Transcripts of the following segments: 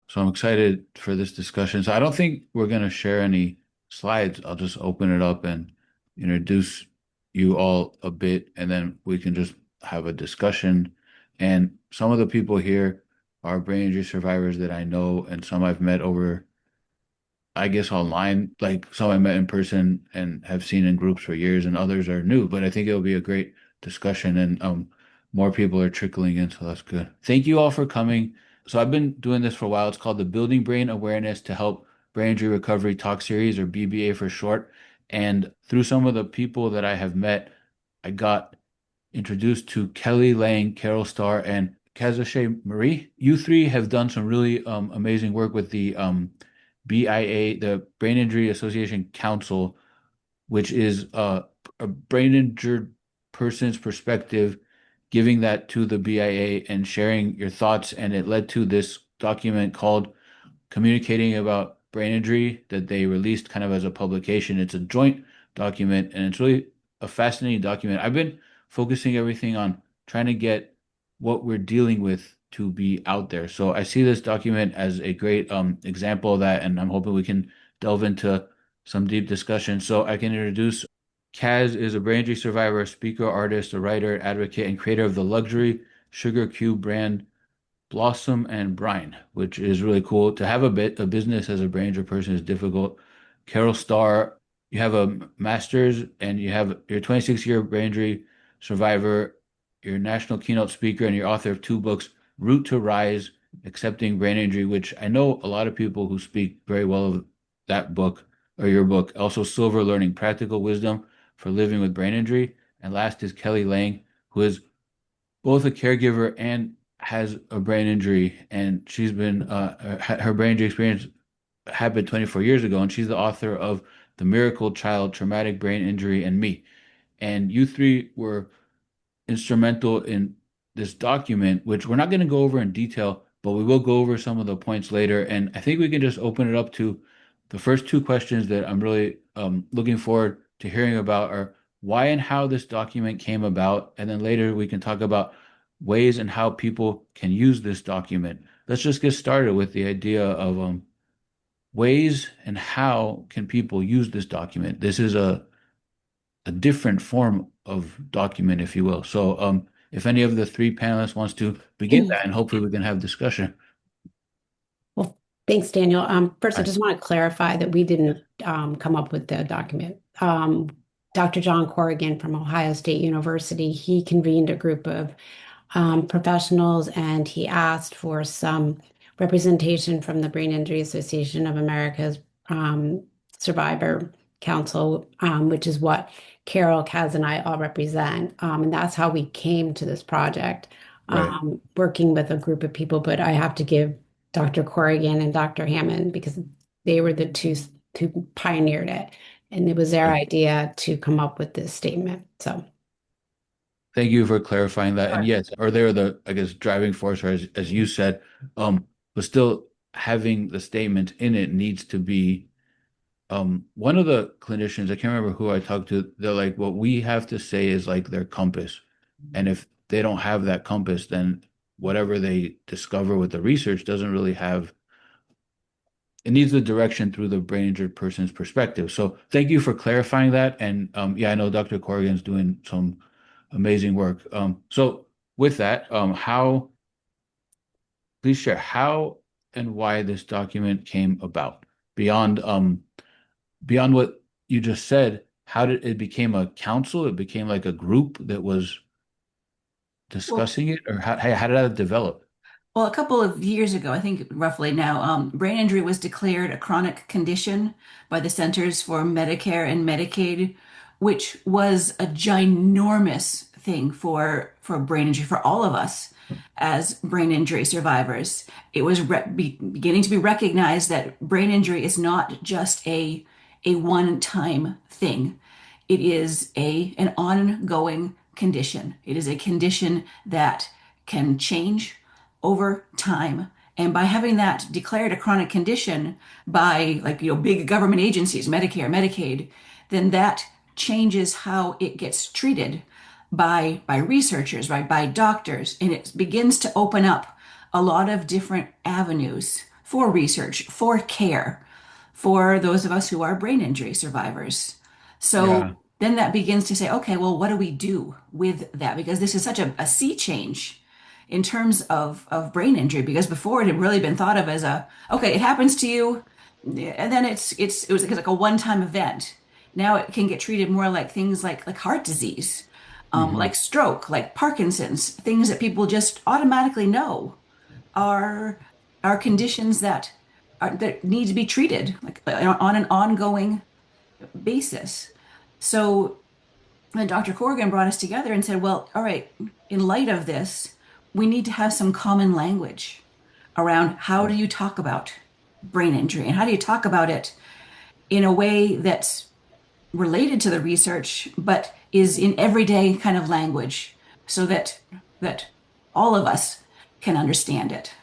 So I'm excited for this discussion. So I don't think we're going to share any slides. I'll just open it up and introduce you all a bit, and then we can just have a discussion. And some of the people here are brain injury survivors that I know, and some I've met over, I guess, online, like some I met in person and have seen in groups for years, and others are new. But I think it'll be a great discussion, and more people are trickling in, so that's good. Thank you all for coming. So I've been doing this for a while. It's called the Building Brain Awareness to Help Brain Injury Recovery Talk Series, or BBA for short. And through some of the people that I have met, I got introduced to Kelly Lang, Carol Starr, and Cazoshay Marie. You three have done some really amazing work with the BIA, the Brain Injury Association Council, which is a brain injured person's perspective, giving that to the BIA and sharing your thoughts. And it led to this document called Communicating About Brain Injury that they released kind of as a publication. It's a joint document and it's really a fascinating document. I've been focusing everything on trying to get what we're dealing with to be out there. So I see this document as a great example of that, and I'm hoping we can delve into some deep discussion. So I can introduce Kaz is a brain injury survivor, speaker, artist, a writer, advocate, and creator of the luxury sugar cube brand Blossom and Brine, which is really cool. To have a business as a brain injury person is difficult. Carol Starr, you have a master's and you're a 26-year brain injury survivor, you're a national keynote speaker, and you're author of two books, Route to Rise, Accepting Brain Injury, which I know a lot of people who speak very well of that book or your book. Also, Silver Learning Practical Wisdom for Living with Brain Injury. And last is Kelly Lang, who is both a caregiver and has a brain injury, and she's been her brain injury experience happened 24 years ago, and she's the author of The Miracle Child, Traumatic Brain Injury, and Me. And you three were instrumental in this document, which we're not going to go over in detail, but we will go over some of the points later. And I think we can just open it up to the first two questions that I'm really looking forward to hearing about are why and how this document came about. And then later we can talk about ways and how people can use this document. Let's just get started with the idea of ways and how can people use this document. This is a different form of document, if you will. So, if any of the three panelists wants to begin that, and hopefully we can have discussion. Well, thanks, Daniel. First, I Right. just want to clarify that we didn't come up with the document. Dr. John Corrigan from Ohio State University, he convened a group of professionals and he asked for some representation from the Brain Injury Association of America's Survivor Council, which is what Carol, Kaz, and I all represent. And that's how we came to this project, Right. working with a group of people. But I have to give Dr. Corrigan and Dr. Hammond because they were the two who pioneered it. And it was their Right. idea to come up with this statement. So, Thank you for clarifying that. And sure. yes, or they're the, I guess, driving force, or as you said, but still having the statement in it needs to be one of the clinicians, I can't remember who I talked to, they're like, what we have to say is like their compass. And if they don't have that compass, then whatever they discover with the research doesn't really have, it needs the direction through the brain injured person's perspective. So thank you for clarifying that. And yeah, I know Dr. Corrigan's doing some amazing work. So with that, please share how and why this document came about beyond beyond what you just said. How did it became a council? It became like a group that was Well, discussing it, or how did that develop? well, a couple of years ago, I think roughly now, brain injury was declared a chronic condition by the Centers for Medicare and Medicaid, which was a ginormous thing for brain injury for all of us as brain injury survivors. It was beginning to be recognized that brain injury is not just a one-time thing. It is an ongoing condition. It is a condition that can change over time. And by having that declared a chronic condition by big government agencies, Medicare, Medicaid, then that changes how it gets treated by researchers, right, by doctors, and it begins to open up a lot of different avenues for research, for care, for those of us who are brain injury survivors. So Yeah. then that begins to say, okay, well, what do we do with that? Because this is such a sea change in terms of brain injury, because before it had really been thought of as a, okay, it happens to you, and then it was like a one-time event. Now it can get treated more like things like heart disease, Hmm. like stroke, like Parkinson's, things that people just automatically know are are conditions that need to be treated like on an ongoing basis. So when Dr. Corrigan brought us together and said, well, all right, in light of this, we need to have some common language around how do you talk about brain injury and how do you talk about it in a way that's related to the research, but is in everyday kind of language so that all of us can understand it.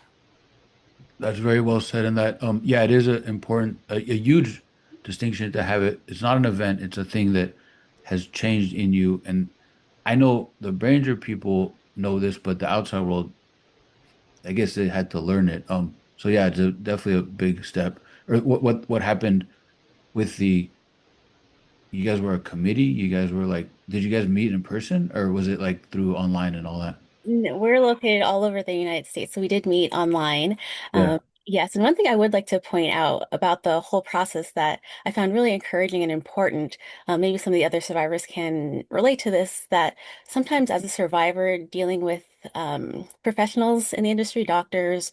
That's very well said. And that, yeah, it is a huge distinction to have it. It's not an event. It's a thing that has changed in you. And I know the Branger people know this, but the outside world, I guess they had to learn it. So yeah, definitely a big step. Or what happened with you guys were a committee? You guys were like, did you guys meet in person or was it like through online and all that? We're located all over the United States, so we did meet online. Yeah. Yes, and one thing I would like to point out about the whole process that I found really encouraging and important, maybe some of the other survivors can relate to this, that sometimes as a survivor dealing with professionals in the industry, doctors,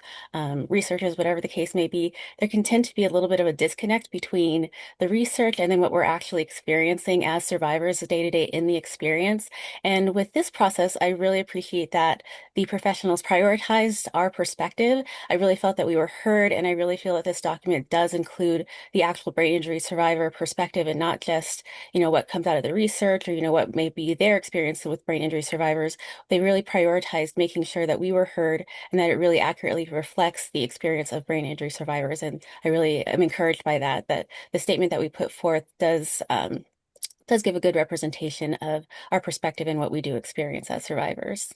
researchers, whatever the case may be, there can tend to be a little bit of a disconnect between the research and then what we're actually experiencing as survivors day to day in the experience. And with this process, I really appreciate that the professionals prioritized our perspective. I really felt that we were heard, and I really feel that this document does include the actual brain injury survivor perspective and not just, what comes out of the research or, what may be their experience with brain injury survivors. They really prioritized making sure that we were heard and that it really accurately reflects the experience of brain injury survivors. And I really am encouraged by that, that the statement that we put forth does give a good representation of our perspective and what we do experience as survivors.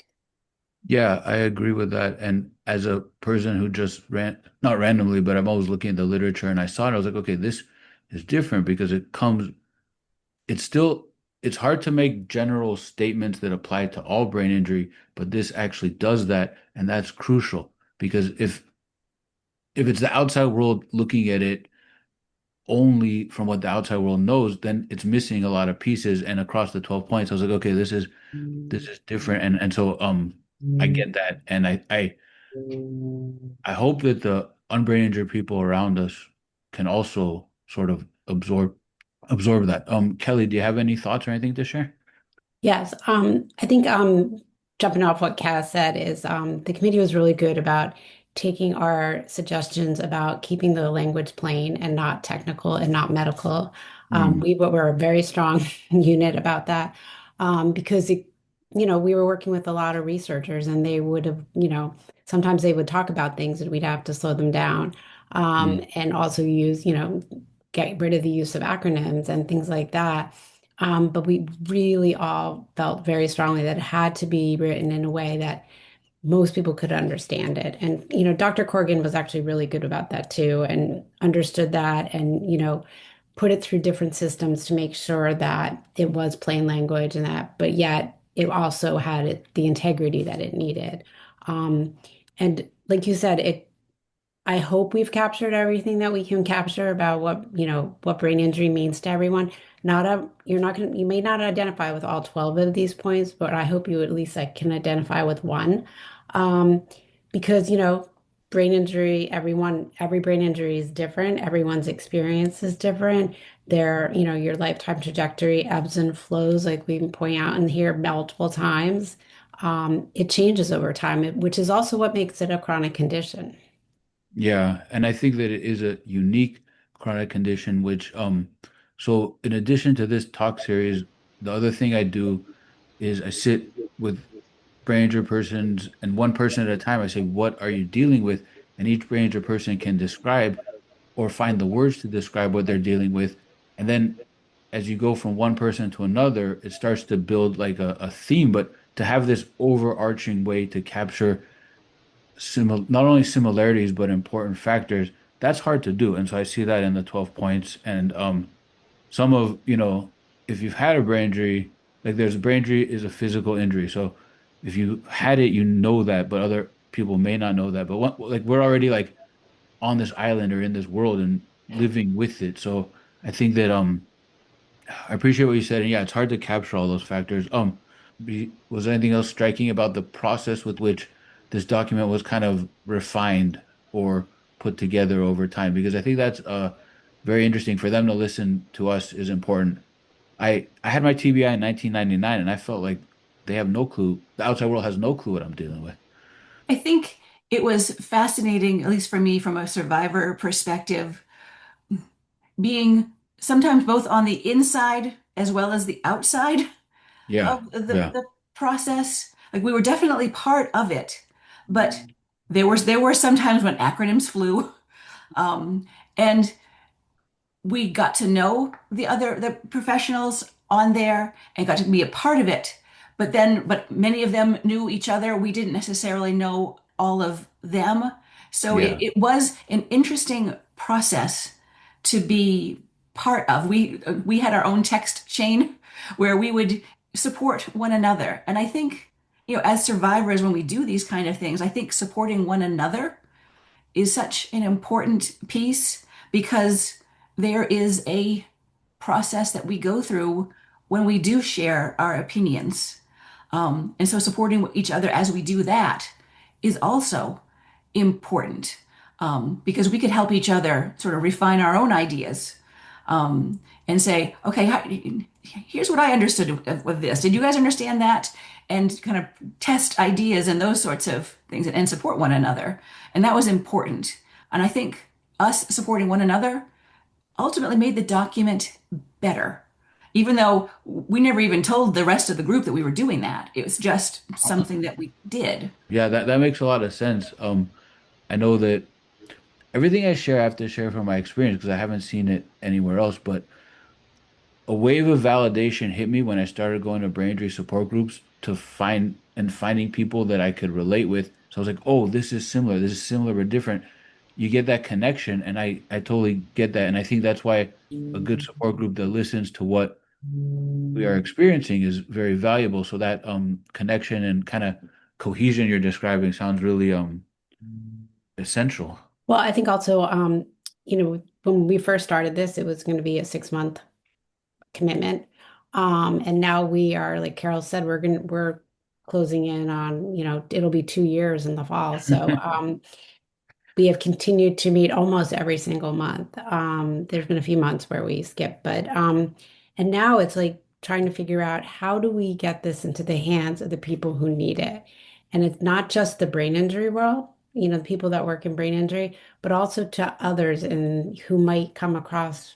Yeah, I agree with that. And as a person who just not randomly, but I'm always looking at the literature and I saw it, I was like, okay, this is different because it's still, it's hard to make general statements that apply to all brain injury, but this actually does that. And that's crucial because if it's the outside world looking at it only from what the outside world knows, then it's missing a lot of pieces. And across the 12 points, I was like, okay, this is different. And so I get that. And I hope that the unbrain injured people around us can also sort of absorb that. Kelly, do you have any thoughts or anything to share? Yes, I think jumping off what Kaz said is the committee was really good about taking our suggestions about keeping the language plain and not technical and not medical. Mm, We were a very strong unit about that because we were working with a lot of researchers and they would have, sometimes they would talk about things and we'd have to slow them down mm. and also use, get rid of the use of acronyms and things like that. But we really all felt very strongly that it had to be written in a way that most people could understand it. And, Dr. Corrigan was actually really good about that too, and understood that and, put it through different systems to make sure that it was plain language and that, but yet it also had the integrity that it needed. Um, and like you said, I hope we've captured everything that we can capture about what brain injury means to everyone. You may not identify with all 12 of these points, but I hope you at least like can identify with one. Um, because, brain injury, every brain injury is different. Everyone's experience is different. Your lifetime trajectory ebbs and flows, like we point out in here multiple times. It changes over time, which is also what makes it a chronic condition. Yeah, and I think that it is a unique chronic condition, which so in addition to this talk series, the other thing I do is I sit with brain injured persons and one person at a time. I say, what are you dealing with? And each brain injured person can describe or find the words to describe what they're dealing with. And then as you go from one person to another, it starts to build like a theme, but to have this overarching way to capture not only similarities but important factors, that's hard to do. And so I see that in the 12 points. And some of, if you've had a brain injury, like there's a brain injury is a physical injury. So if you had it, you know that, but other people may not know that. But like we're already like on this island or in this world and living with it. So I think that I appreciate what you said. And yeah, it's hard to capture all those factors. Was there anything else striking about the process with which this document was kind of refined or put together over time? Because I think that's very interesting for them to listen to us is important. I had my TBI in 1999 and I felt like they have no clue. The outside world has no clue what I'm dealing with. I think it was fascinating, at least for me, from a survivor perspective, being sometimes both on the inside as well as the outside Yeah. of the, Yeah. the process. Like we were definitely part of it, but there were some times when acronyms flew. And we got to know the professionals on there and got to be a part of it. But many of them knew each other. We didn't necessarily know all of them. So it, Yeah. it was an interesting process to be part of. We had our own text chain where we would support one another. And I think, as survivors, when we do these kind of things, I think supporting one another is such an important piece because there is a process that we go through when we do share our opinions. And so supporting each other as we do that is also important because we could help each other sort of refine our own ideas and say, okay, here's what I understood of this. Did you guys understand that? And kind of test ideas and those sorts of things and support one another. And that was important. And I think us supporting one another ultimately made the document better, even though we never even told the rest of the group that we were doing that. It was just something that we did. Yeah, that makes a lot of sense. I know that everything I share, I have to share from my experience because I haven't seen it anywhere else. But a wave of validation hit me when I started going to brain injury support groups to finding people that I could relate with. So I was like, oh, this is similar. This is similar but different. You get that connection, and I totally get that. And I think that's why a good support group that listens to what we are experiencing is very valuable. So that connection and kind of cohesion you're describing sounds really essential. Well, I think also, when we first started this, it was going to be a 6 month commitment. And now we are, like Carol said, we're closing in on, it'll be 2 years in the fall. So, we have continued to meet almost every single month. There's been a few months where we skip, but and now it's like trying to figure out how do we get this into the hands of the people who need it. And it's not just the brain injury world, the people that work in brain injury, but also to others and who might come across,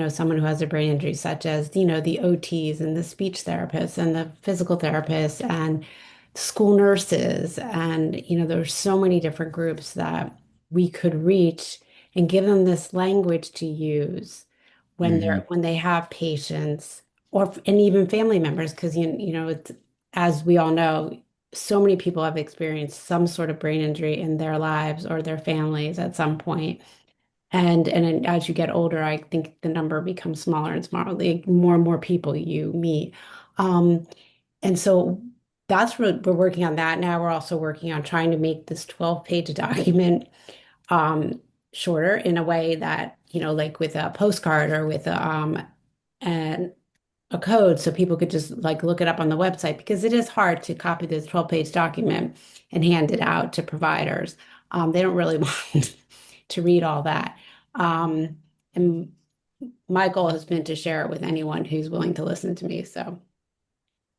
someone who has a brain injury, such as, the OTs and the speech therapists and the physical therapists and school nurses. And, there's so many different groups that we could reach and give them this language to use Hmm. when they have patients or and even family members, because it's as we all know, so many people have experienced some sort of brain injury in their lives or their families at some point. And then as you get older, I think the number becomes smaller and smaller, like more and more people you meet. Um, and so that's what we're working on that now. We're also working on trying to make this 12-page document um, shorter in a way that, like with a postcard or with an, a code so people could just like look it up on the website because it is hard to copy this 12-page document and hand it out to providers. They don't really want to read all that. And my goal has been to share it with anyone who's willing to listen to me. So,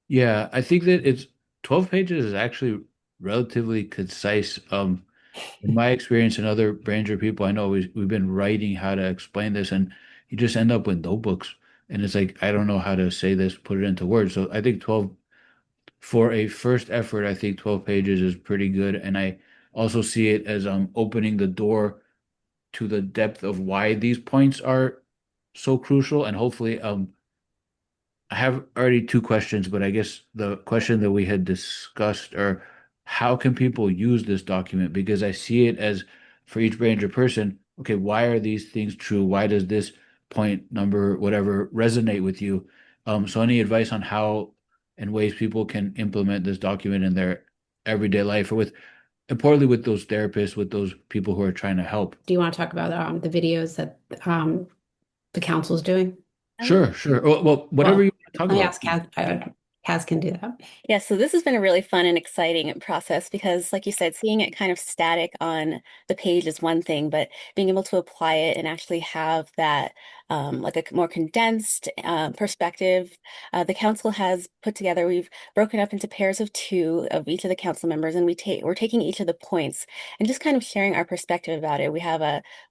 Yeah, I think that it's 12 pages is actually relatively concise. In my experience and other Branger people I know, we've been writing how to explain this, and you just end up with notebooks. And it's like, I don't know how to say this, put it into words. So I think 12, for a first effort, I think 12 pages is pretty good. And I also see it as opening the door to the depth of why these points are so crucial. And hopefully, I have already two questions, but I guess the question that we had discussed or how can people use this document? Because I see it as for each brain injury person, okay, why are these things true? Why does this point number, whatever, resonate with you? So any advice on how and ways people can implement this document in their everyday life or with importantly with those therapists, with those people who are trying to help? Do you want to talk about the videos that the council's doing? Sure, sure. Well, whatever Well, you want to talk let me about. ask Kaz. Kaz can do that. Yeah, so this has been a really fun and exciting process because, like you said, seeing it kind of static on the page is one thing, but being able to apply it and actually have that like a more condensed perspective. The council has put together, we've broken up into pairs of two of each of the council members, and we're taking each of the points and just kind of sharing our perspective about it. We have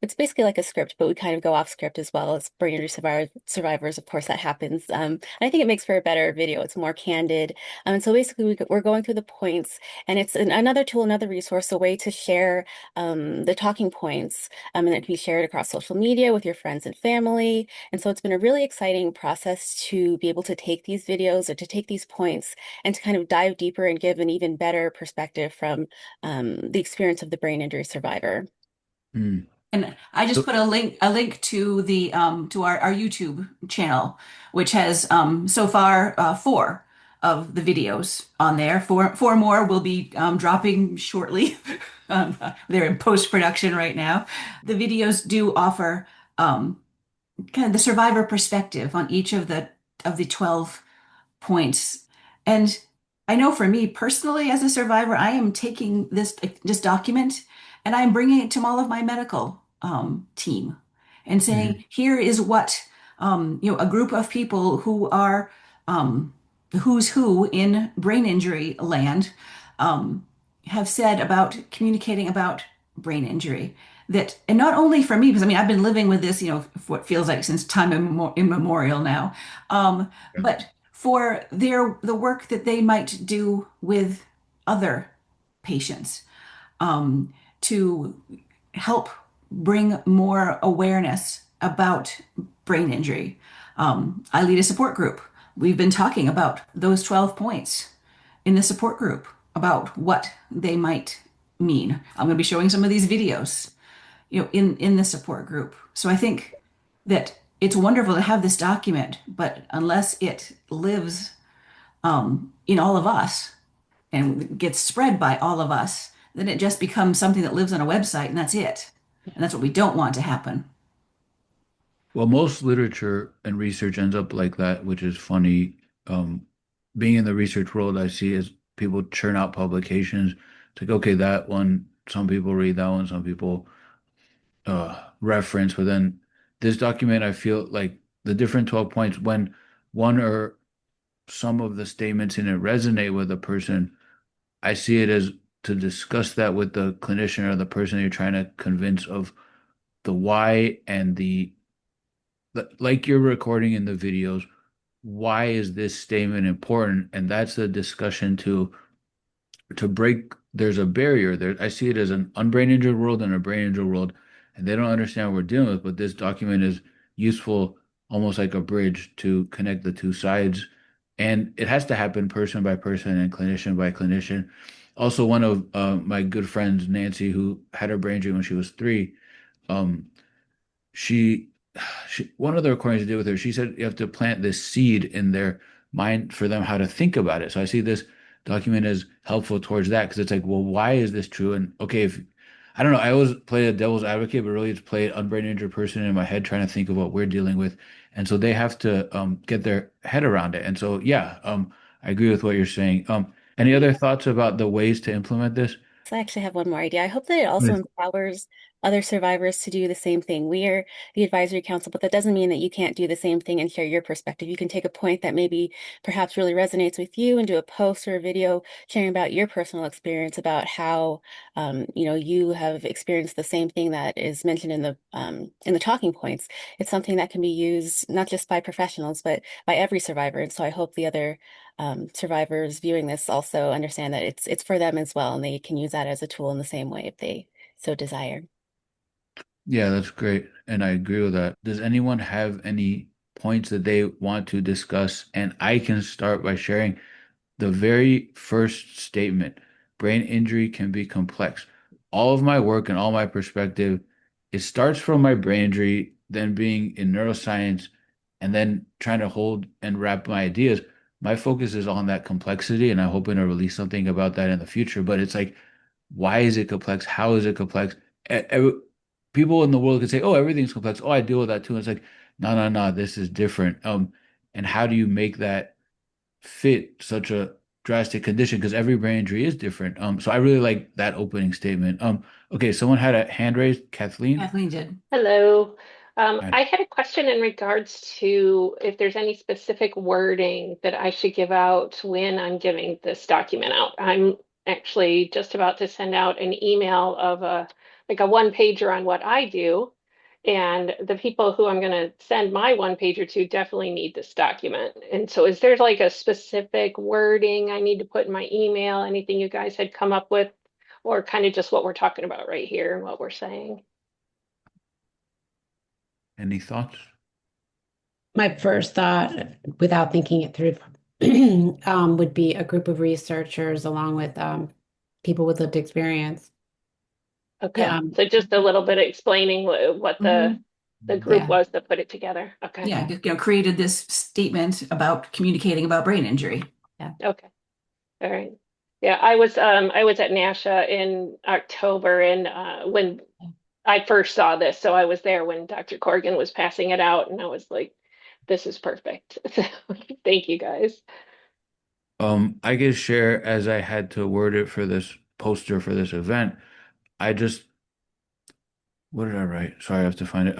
it's basically like a script, but we kind of go off script as well as brain injury survivors. Of course, that happens. And I think it makes for a better video. It's more candid. And so basically, we're going through the points, and it's another tool, another resource, a way to share the talking points, and it can be shared across social media with your friends and family. And so it's been a really exciting process to be able to take these videos or to take these points and to kind of dive deeper and give an even better perspective from the experience of the brain injury survivor. Hmm. And I just So, put a link to the to our YouTube channel, which has so far four of the videos on there. Four more will be dropping shortly. They're in post-production right now. The videos do offer kind of the survivor perspective on each of the 12 points. And I know for me personally, as a survivor, I am taking this document and I'm bringing it to all of my medical team and mhm. saying, here is what a group of people who are the who's who in brain injury land um, have said about communicating about brain injury. That, and not only for me, because I mean, I've been living with this, for what feels like since time immemorial now, but for the work that they might do with other patients um, to help bring more awareness about brain injury. I lead a support group. We've been talking about those 12 points in the support group about what they might mean. I'm going to be showing some of these videos, in the support group. So I think that it's wonderful to have this document, but unless it lives in all of us and gets spread by all of us, then it just becomes something that lives on a website and that's it. And that's what we don't want to happen. Well, most literature and research ends up like that, which is funny. Um, Being in the research world, I see as people churn out publications. It's like, okay, that one, some people read that one, some people reference, but then this document, I feel like the different 12 points, when one or some of the statements in it resonate with a person, I see it as to discuss that with the clinician or the person you're trying to convince of the why and like you're recording in the videos, why is this statement important? And that's the discussion to break. There's a barrier there. I see it as an unbrain injured world and a brain injured world, and they don't understand what we're dealing with. But this document is useful, almost like a bridge to connect the two sides. And it has to happen person by person and clinician by clinician. Also, one of my good friends, Nancy, who had her brain injury when she was 3, um, she, one of the recordings I did with her, she said you have to plant this seed in their mind for them how to think about it. So I see this document as helpful towards that because it's like, well, why is this true? And okay, if I don't know, I always play a devil's advocate, but really it's play an unbrain injured person in my head trying to think of what we're dealing with. And so they have to get their head around it. And so yeah, I agree with what you're saying. Any other thoughts about the ways to implement this? So I actually have one more idea. I hope that it also Yes. empowers other survivors to do the same thing. We are the advisory council, but that doesn't mean that you can't do the same thing and share your perspective. You can take a point that maybe perhaps really resonates with you and do a post or a video sharing about your personal experience about how you have experienced the same thing that is mentioned in the talking points. It's something that can be used not just by professionals, but by every survivor. And so I hope the other survivors viewing this also understand that it's for them as well, and they can use that as a tool in the same way if they so desire. Yeah, that's great. And I agree with that. Does anyone have any points that they want to discuss? And I can start by sharing the very first statement brain injury can be complex. All of my work and all my perspective, it starts from my brain injury, then being in neuroscience, and then trying to hold and wrap my ideas. My focus is on that complexity, and I'm hoping to release something about that in the future. But it's like, why is it complex? How is it complex? People in the world can say, "Oh, everything's complex. Oh, I deal with that too." It's like, no, no, no, this is different. And how do you make that fit such a drastic condition? Because every brain injury is different. So I really like that opening statement. Okay, someone had a hand raised, Kathleen. Kathleen did. Hello. Hi. I had a question in regards to if there's any specific wording that I should give out when I'm giving this document out. I'm actually just about to send out an email of a one pager on what I do. And the people who I'm going to send my one pager to definitely need this document. And so is there like a specific wording I need to put in my email, anything you guys had come up with, or kind of just what we're talking about right here and what we're saying? Any thoughts? My first thought, without thinking it through, would be a group of researchers along with people with lived experience. Okay, Um, so just a little bit of explaining what Mhm. the group yeah. was that put it together. Okay, Yeah, created this statement about communicating about brain injury. okay, all right. Yeah, I was at NASHA in October, and when I first saw this, so I was there when Dr. Corrigan was passing it out, and I was like, "This is perfect." So, thank you guys. I can share as I had to word it for this poster for this event. I just, what did I write? Sorry, I have to find it.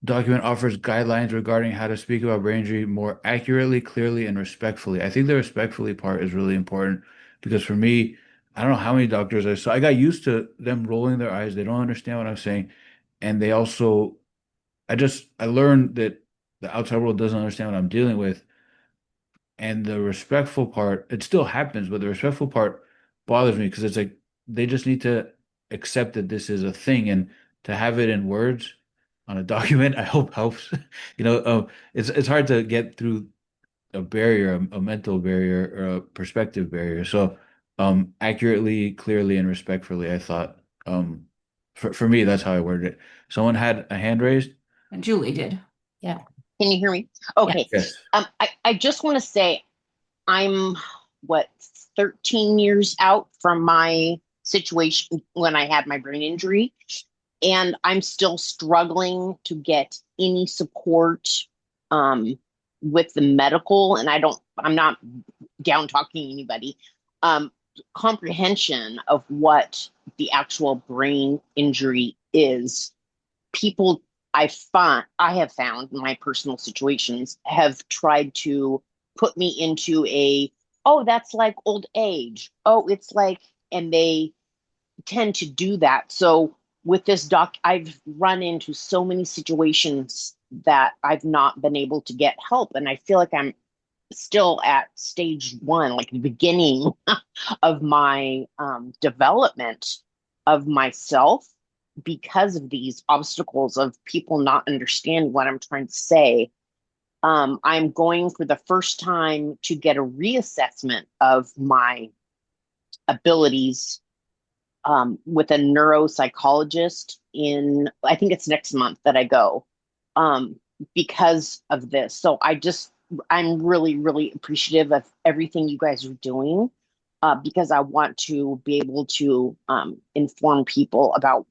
Document offers guidelines regarding how to speak about brain injury more accurately, clearly, and respectfully. I think the respectfully part is really important because for me, I don't know how many doctors I saw. I got used to them rolling their eyes. They don't understand what I'm saying. And they also, I learned that the outside world doesn't understand what I'm dealing with. And the respectful part, it still happens, but the respectful part bothers me because it's like they just need to accept that this is a thing and to have it in words on a document, I hope helps. It's hard to get through a barrier, a mental barrier or a perspective barrier. So, accurately, clearly, and respectfully, I thought, for me, that's how I worded it. Someone had a hand raised. And Julie did. Yeah. Can you hear me? Okay. Yes. I just want to say I'm 13 years out from my situation when I had my brain injury, and I'm still struggling to get any support with the medical, and I'm not down talking to anybody, comprehension of what the actual brain injury is. People I have found in my personal situations have tried to put me into oh, that's like old age. Oh, it's like, and they tend to do that. So with this doc, I've run into so many situations that I've not been able to get help. And I feel like I'm still at stage one, like the beginning of my development of myself because of these obstacles of people not understanding what I'm trying to say. I'm going for the first time to get a reassessment of my abilities with a neuropsychologist I think it's next month that I go because of this. So I'm really, really appreciative of everything you guys are doing because I want to be able to inform people about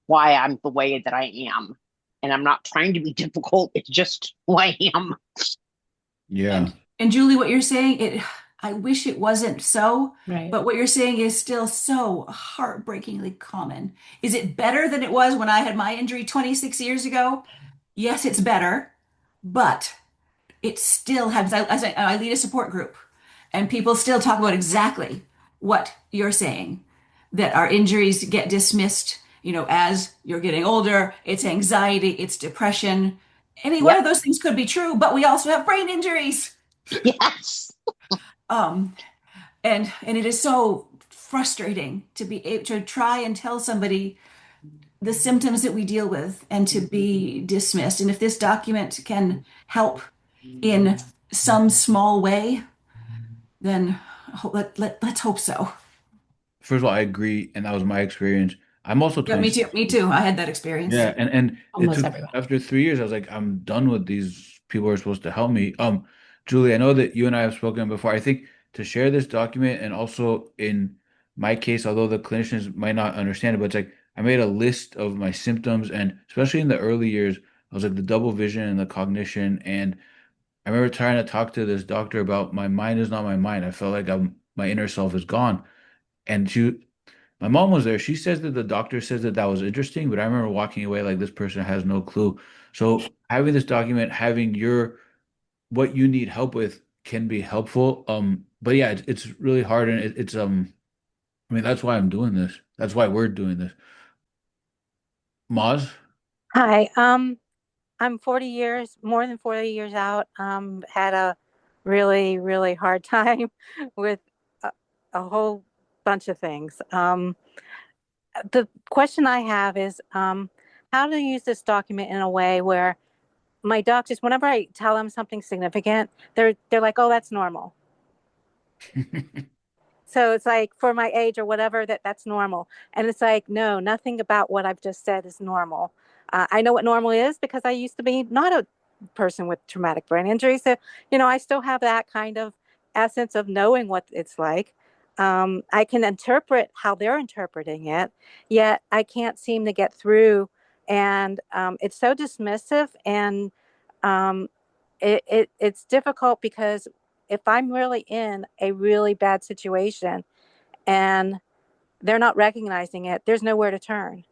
why I'm the way that I am. And I'm not trying to be difficult. It's just who I am. Yeah. And Julie, what you're saying, I wish it wasn't so, Right. but what you're saying is still so heartbreakingly common. Is it better than it was when I had my injury 26 years ago? Yes, it's better, but it still happens. I lead a support group, and people still talk about exactly what you're saying, that our injuries get dismissed, as you're getting older. It's anxiety, it's depression. Any one Yep. of those things could be true, but we also have brain injuries. Yes. Um, and it is so frustrating to be able to try and tell somebody the symptoms that we deal with and to be dismissed. And if this document can help in some small way, then let's hope so. first of all, I agree, and that was my experience. I'm also Yeah, me too. 26. Me too. I had that experience. Yeah, and it Almost took everyone. after 3 years, I was like, I'm done with these people who are supposed to help me. Julie, I know that you and I have spoken before. I think to share this document and also in my case, although the clinicians might not understand it, but it's like I made a list of my symptoms and especially in the early years, I was like the double vision and the cognition. And I remember trying to talk to this doctor about my mind is not my mind. I felt like my inner self is gone. And my mom was there. She says that the doctor says that that was interesting, but I remember walking away like this person has no clue. So having this document, having your what you need help with can be helpful. But yeah, it's really hard, and I mean that's why I'm doing this. That's why we're doing this. Maz? Hi, I'm 40 years, more than 40 years out. Had a really, really hard time with a whole bunch of things. The question I have is, how to use this document in a way where my doctors, whenever I tell them something significant, they're like, "Oh, that's normal." So it's like for my age or whatever that's normal. And it's like, no, nothing about what I've just said is normal. I know what normal is because I used to be not a person with traumatic brain injury. So, I still have that kind of essence of knowing what it's like. I can interpret how they're interpreting it, yet I can't seem to get through. And it's so dismissive, and um, it's difficult because if I'm really in a really bad situation and they're not recognizing it, there's nowhere to turn.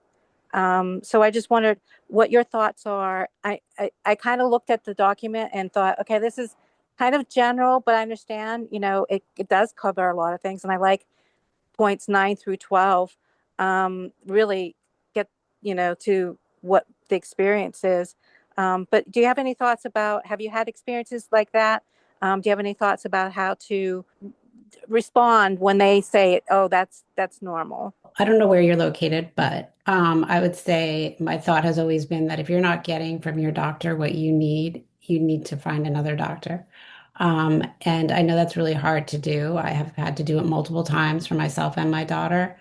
So I just wondered what your thoughts are. I kind of looked at the document and thought, okay, this is kind of general, but I understand, it does cover a lot of things. And I like points 9 through 12 really get, to what the experience is. But do you have any thoughts about, have you had experiences like that? Do you have any thoughts about how to respond when they say, "Oh, that's normal"? I don't know where you're located, but I would say my thought has always been that if you're not getting from your doctor what you need to find another doctor. And I know that's really hard to do. I have had to do it multiple times for myself and my daughter.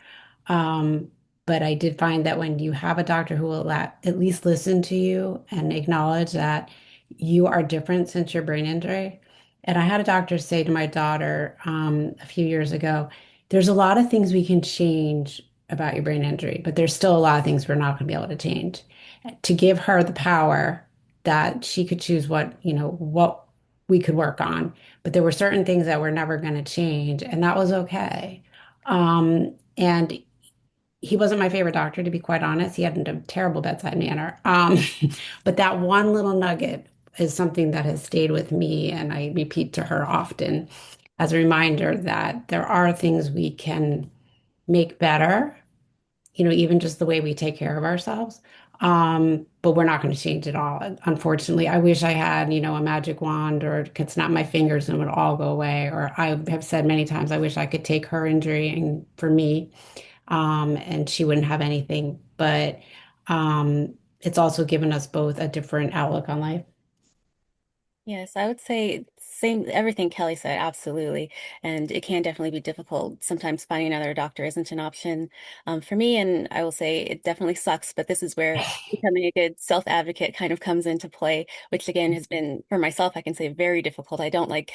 Um, but I did find that when you have a doctor who will at least listen to you and acknowledge that you are different since your brain injury. And I had a doctor say to my daughter a few years ago, there's a lot of things we can change about your brain injury, but there's still a lot of things we're not going to be able to change. To give her the power that she could choose what we could work on, but there were certain things that we're never going to change, and that was okay. And he wasn't my favorite doctor, to be quite honest. He had a terrible bedside manner. But that one little nugget is something that has stayed with me, and I repeat to her often as a reminder that there are things we can make better, even just the way we take care of ourselves. But we're not going to change it all. Unfortunately, I wish I had, a magic wand or could snap my fingers and it would all go away. Or I have said many times, I wish I could take her injury and for me, and she wouldn't have anything. But it's also given us both a different outlook on life. Yes, I would say same everything Kelly said, absolutely. And it can definitely be difficult. Sometimes finding another doctor isn't an option for me. And I will say it definitely sucks, but this is where becoming a good self-advocate kind of comes into play, which again has been for myself, I can say very difficult. I don't like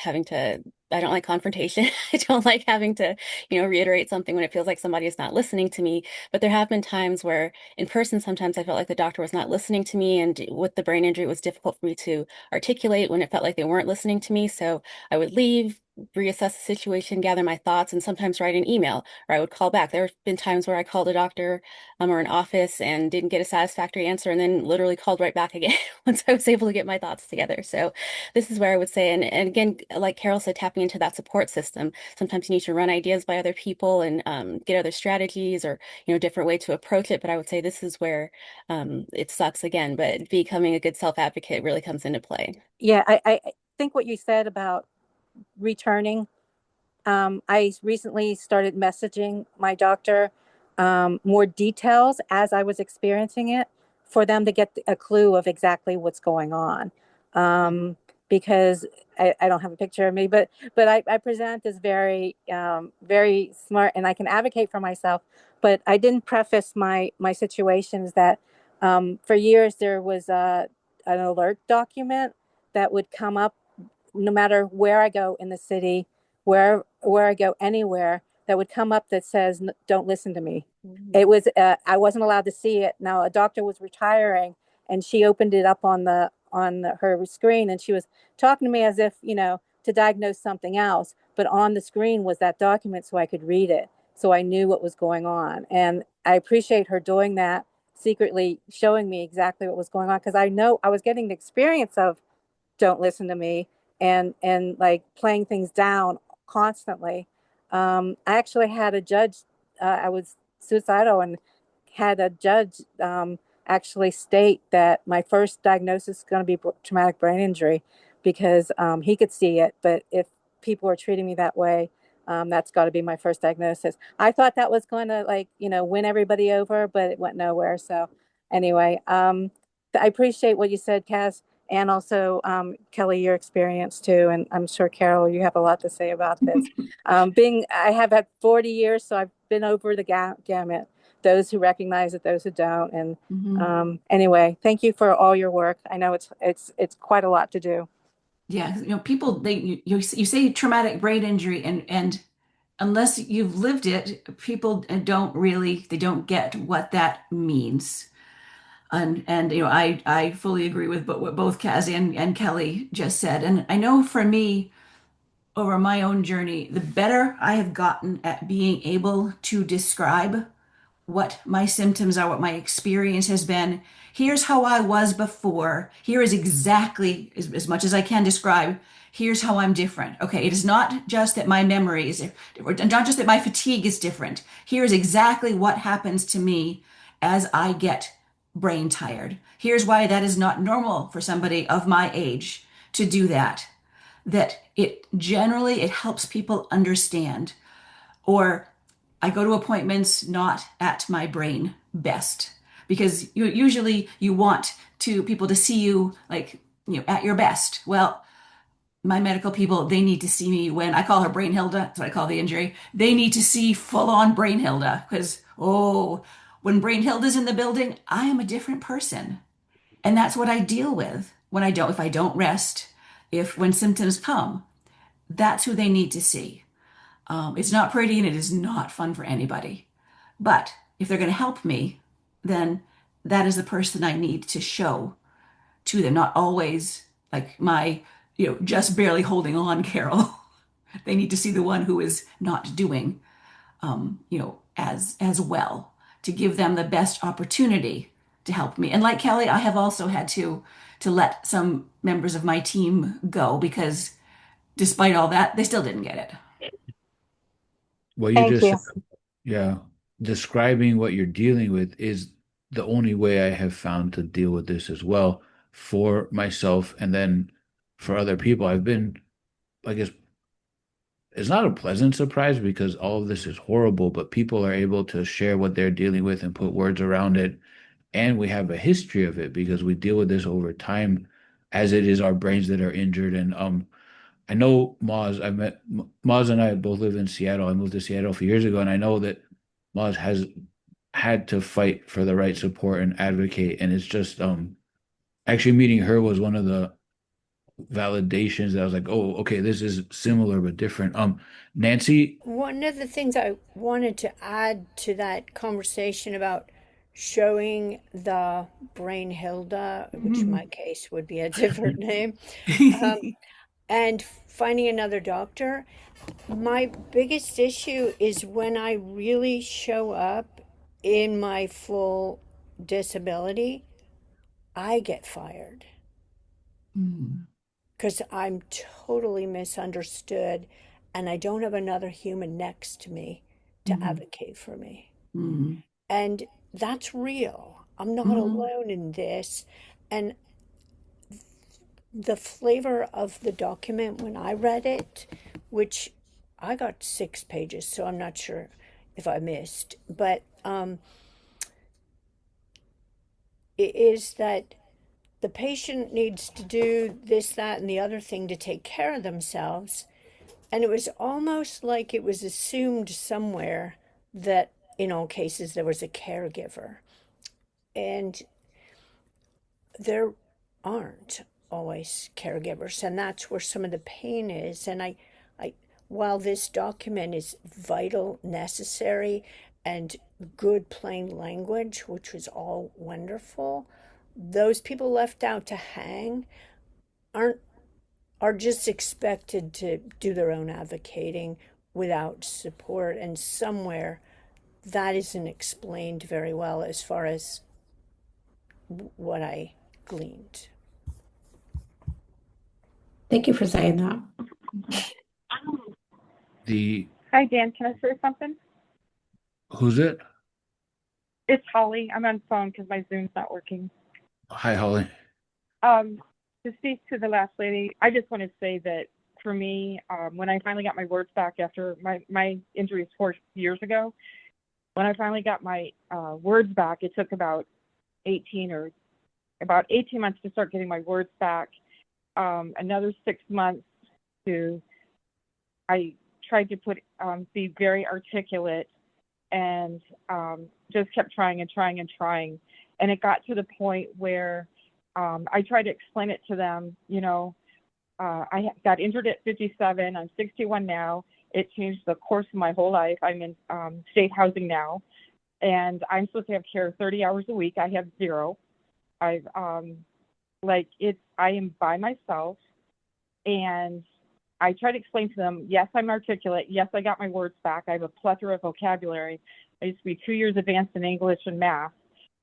confrontation. I don't like having to, reiterate something when it feels like somebody is not listening to me. But there have been times where in person, sometimes I felt like the doctor was not listening to me. And with the brain injury, it was difficult for me to articulate when it felt like they weren't listening to me. So I would leave, reassess the situation, gather my thoughts, and sometimes write an email or I would call back. There have been times where I called a doctor or an office and didn't get a satisfactory answer and then literally called right back again once I was able to get my thoughts together. So this is where I would say, and again, like Carol said, tapping into that support system. Sometimes you need to run ideas by other people and get other strategies or, different way to approach it. But I would say this is where it sucks again, but becoming a good self-advocate really comes into play. Yeah, I think what you said about returning. I recently started messaging my doctor more details as I was experiencing it for them to get a clue of exactly what's going on. because I don't have a picture of me, but I present as very smart, and I can advocate for myself. But I didn't preface my situations that for years there was an alert document that would come up no matter where I go in the city, where I go anywhere, that would come up that says, "Don't listen to me." It was I wasn't allowed to see it. Now a doctor was retiring, and she opened it up on her screen, and she was talking to me as if to diagnose something else. But on the screen was that document, so I could read it, so I knew what was going on. And I appreciate her doing that, secretly showing me exactly what was going on, because I know I was getting the experience of don't listen to me, and like playing things down constantly. I actually had a judge, I was suicidal, and had a judge actually state that my first diagnosis is going to be traumatic brain injury, because he could see it, but if people are treating me that way, that's got to be my first diagnosis. I thought that was going to, like, win everybody over, but it went nowhere. So anyway, I appreciate what you said, Kaz, and also Kelly, your experience too. And I'm sure, Carol, you have a lot to say about this. I have had 40 years, so I've been over the gamut. Those who recognize it, those who don't. And anyway, thank you for all your work. I know it's quite a lot to do. Yeah, people you say traumatic brain injury, and unless you've lived it, people they don't get what that means. And I fully agree with what both Kaz and Kelly just said. And I know for me, over my own journey, the better I have gotten at being able to describe what my symptoms are, what my experience has been. Here's how I was before. Here is exactly as much as I can describe. Here's how I'm different. Okay, it is not just that my memory is, or not just that my fatigue is different. Here is exactly what happens to me as I get brain tired. Here's why that is not normal for somebody of my age to do that. That it helps people understand. Or I go to appointments not at my brain best, because usually you want people to see you, like, at your best. Well, my medical people, they need to see me when I call her Brain Hilda. That's what I call the injury. They need to see full on Brain Hilda, because, when Brain Hilda's in the building, I am a different person. And that's what I deal with if I don't rest, when symptoms come, that's who they need to see. It's not pretty, and it is not fun for anybody. But if they're going to help me, then that is the person I need to show to them, not always like my, just barely holding on, Carol. They need to see the one who is not doing, as well, to give them the best opportunity to help me. And like Kelly, I have also had to let some members of my team go, because despite all that, they still didn't get it. What you Thank just you. said, yeah, describing what you're dealing with is the only way I have found to deal with this as well for myself and then for other people. I've been, I guess, it's not a pleasant surprise because all of this is horrible, but people are able to share what they're dealing with and put words around it. And we have a history of it because we deal with this over time as it is our brains that are injured. And I know Maz, Maz and I both live in Seattle. I moved to Seattle a few years ago, and I know that Maz has had to fight for the right support and advocate. And it's just actually meeting her was one of the validations that I was like, oh, okay, this is similar but different. Nancy, One of the things I wanted to add to that conversation about showing the brain Hilda, which in my case would be a different name, and finding another doctor, my biggest issue is when I really show up in my full disability, I get fired Mm, because I'm totally misunderstood and I don't have another human next to me to mm, advocate for me. mm, And that's real. I'm not mm, alone in this. And the flavor of the document when I read it, which I got 6 pages, so I'm not sure if I missed, but it is that the patient needs to do this, that, and the other thing to take care of themselves. And it was almost like it was assumed somewhere that in all cases there was a caregiver. And there aren't always caregivers, and that's where some of the pain is. And I while this document is vital, necessary, and good plain language, which was all wonderful, those people left out to hang aren't are just expected to do their own advocating without support, and somewhere that isn't explained very well as far as what I gleaned. Thank you for saying that. Hi, Dan. Can I say something? Who's it? It's Holly. I'm on phone because my Zoom's not working. Hi, Holly. To speak to the last lady, I just want to say that for me, when I finally got my words back after my injuries 4 years ago, when I finally got my words back, it took about 18 months to start getting my words back. Another 6 months I tried to be very articulate, and just kept trying and trying and trying. And it got to the point where I tried to explain it to them, I got injured at 57. I'm 61 now. It changed the course of my whole life. I'm in state housing now, and I'm supposed to have care 30 hours a week. I have 0. I am by myself, and I try to explain to them, yes, I'm articulate. Yes, I got my words back. I have a plethora of vocabulary. I used to be 2 years advanced in English and math,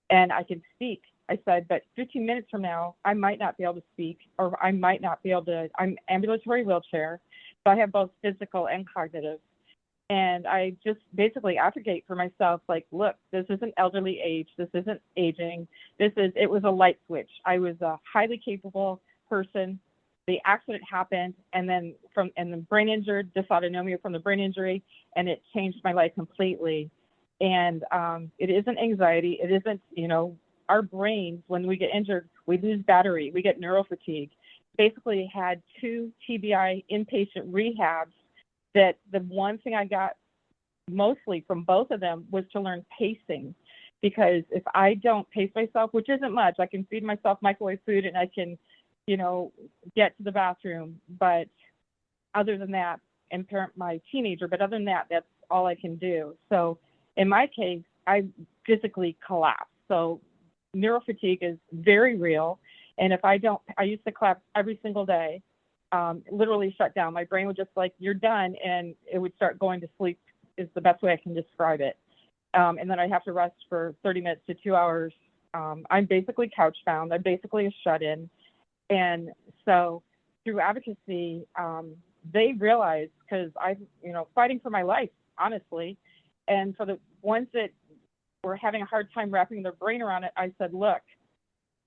and I can speak. I said, but 15 minutes from now, I might not be able to speak, or I might not be able to, I'm ambulatory wheelchair, so I have both physical and cognitive. And I just basically advocate for myself, like, look, this isn't elderly age. This isn't aging. It was a light switch. I was a highly capable person. The accident happened, and then brain injured, dysautonomia from the brain injury, and it changed my life completely. And it isn't anxiety. It isn't, our brains, when we get injured, we lose battery. We get neurofatigue. Basically had 2 TBI inpatient rehabs that the one thing I got mostly from both of them was to learn pacing. Because if I don't pace myself, which isn't much, I can feed myself microwave food and I can, get to the bathroom. But other than that, and parent my teenager, but other than that, that's all I can do. So in my case, I physically collapse. So neurofatigue is very real. And if I used to collapse every single day, literally shut down. My brain would just you're done, and it would start going to sleep is the best way I can describe it. And then I have to rest for 30 minutes to 2 hours. I'm basically couch bound. I'm basically a shut-in. And so through advocacy, they realized, because I'm, fighting for my life, honestly. And for the ones that were having a hard time wrapping their brain around it, I said, look,